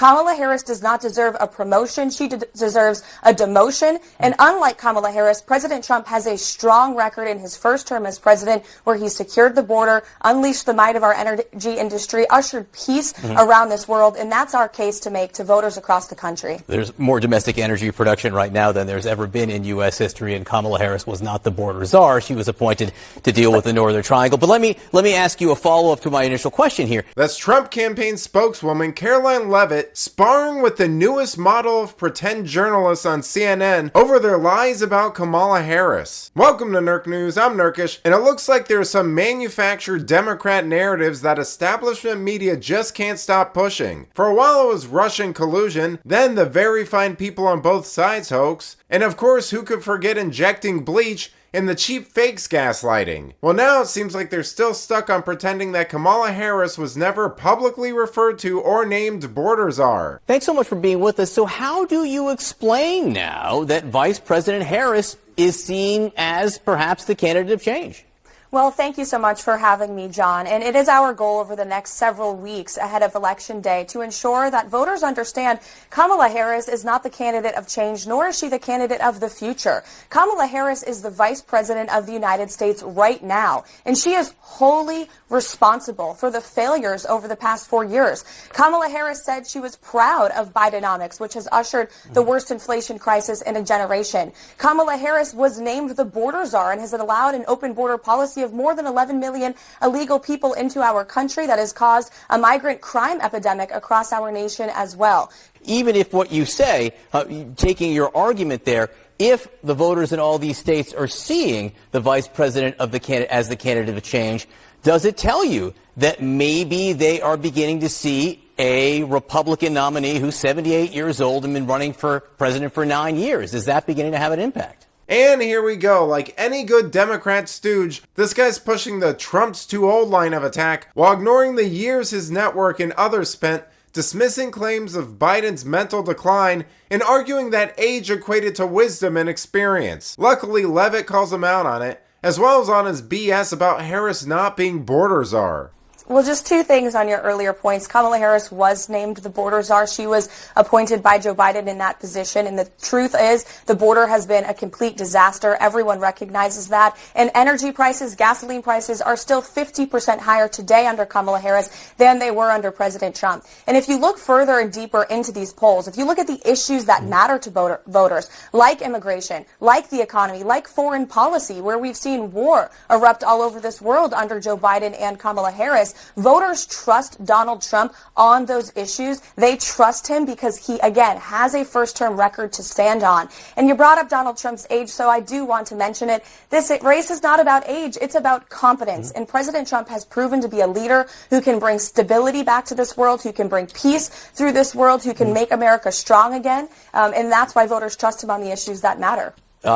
Kamala Harris does not deserve a promotion. She deserves a demotion. And unlike Kamala Harris, President Trump has a strong record in his first term as president where he secured the border, unleashed the might of our energy industry, ushered peace around this world. And that's our case to make to voters across the country. There's more domestic energy production right now than there's ever been in U.S. history, and Kamala Harris was not the border czar. She was appointed to deal with the Northern Triangle. But let me ask you a follow-up to my initial question here. That's Trump campaign spokeswoman Karoline Leavitt sparring with the newest model of pretend journalists on CNN over their lies about Kamala Harris. Welcome to Nerk News, I'm Nerkish, and it looks like there are some manufactured Democrat narratives that establishment media just can't stop pushing. For a while it was Russian collusion, then the very fine people on both sides hoax, and of course who could forget injecting bleach in the cheap fakes gaslighting. Well, now it seems like they're still stuck on pretending that Kamala Harris was never publicly referred to or named border czar. Thanks so much for being with us. So how do you explain now that Vice President Harris is seen as perhaps the candidate of change? Well, thank you so much for having me, John. And it is our goal over the next several weeks ahead of Election Day to ensure that voters understand Kamala Harris is not the candidate of change, nor is she the candidate of the future. Kamala Harris is the Vice President of the United States right now, and she is wholly responsible for the failures over the past 4 years. Kamala Harris said she was proud of Bidenomics, which has ushered the worst inflation crisis in a generation. Kamala Harris was named the border czar and has allowed an open border policy of more than 11 million illegal people into our country that has caused a migrant crime epidemic across our nation as well. Even if what you say, taking your argument there, if the voters in all these states are seeing the vice president of as the candidate of change, does it tell you that maybe they are beginning to see a Republican nominee who's 78 years old and been running for president for 9 years? Is that beginning to have an impact? And here we go, like any good Democrat stooge, this guy's pushing the Trump's too old line of attack while ignoring the years his network and others spent dismissing claims of Biden's mental decline and arguing that age equated to wisdom and experience. Luckily, Leavitt calls him out on it, as well as on his BS about Harris not being border czar. Well, just two things on your earlier points. Kamala Harris was named the border czar. She was appointed by Joe Biden in that position. And the truth is the border has been a complete disaster. Everyone recognizes that. And energy prices, gasoline prices are still 50% higher today under Kamala Harris than they were under President Trump. And if you look further and deeper into these polls, if you look at the issues that matter to voters, like immigration, like the economy, like foreign policy, where we've seen war erupt all over this world under Joe Biden and Kamala Harris, voters trust Donald Trump on those issues. They trust him because he, again, has a first-term record to stand on. And you brought up Donald Trump's age, so I do want to mention it. This race is not about age. It's about competence. And President Trump has proven to be a leader who can bring stability back to this world, who can bring peace through this world, who can make America strong again. And that's why voters trust him on the issues that matter.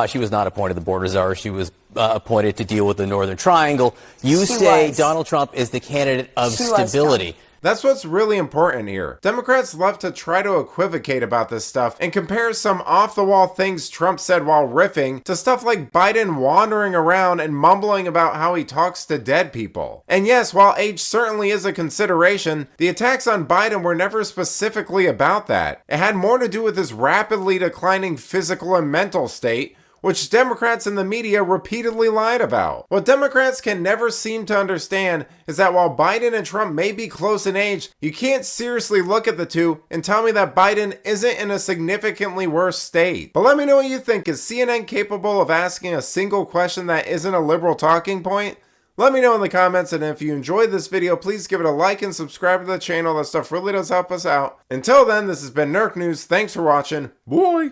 She was not appointed the border czar. She was appointed to deal with the Northern Triangle. You say Donald Trump is the candidate of stability. That's what's really important here. Democrats love to try to equivocate about this stuff and compare some off-the-wall things Trump said while riffing to stuff like Biden wandering around and mumbling about how he talks to dead people. And yes, while age certainly is a consideration, the attacks on Biden were never specifically about that. It had more to do with his rapidly declining physical and mental state, which Democrats in the media repeatedly lied about. What Democrats can never seem to understand is that while Biden and Trump may be close in age, you can't seriously look at the two and tell me that Biden isn't in a significantly worse state. But let me know what you think. Is CNN capable of asking a single question that isn't a liberal talking point? Let me know in the comments, and if you enjoyed this video, please give it a like and subscribe to the channel. That stuff really does help us out. Until then, this has been Nerk News. Thanks for watching. Bye!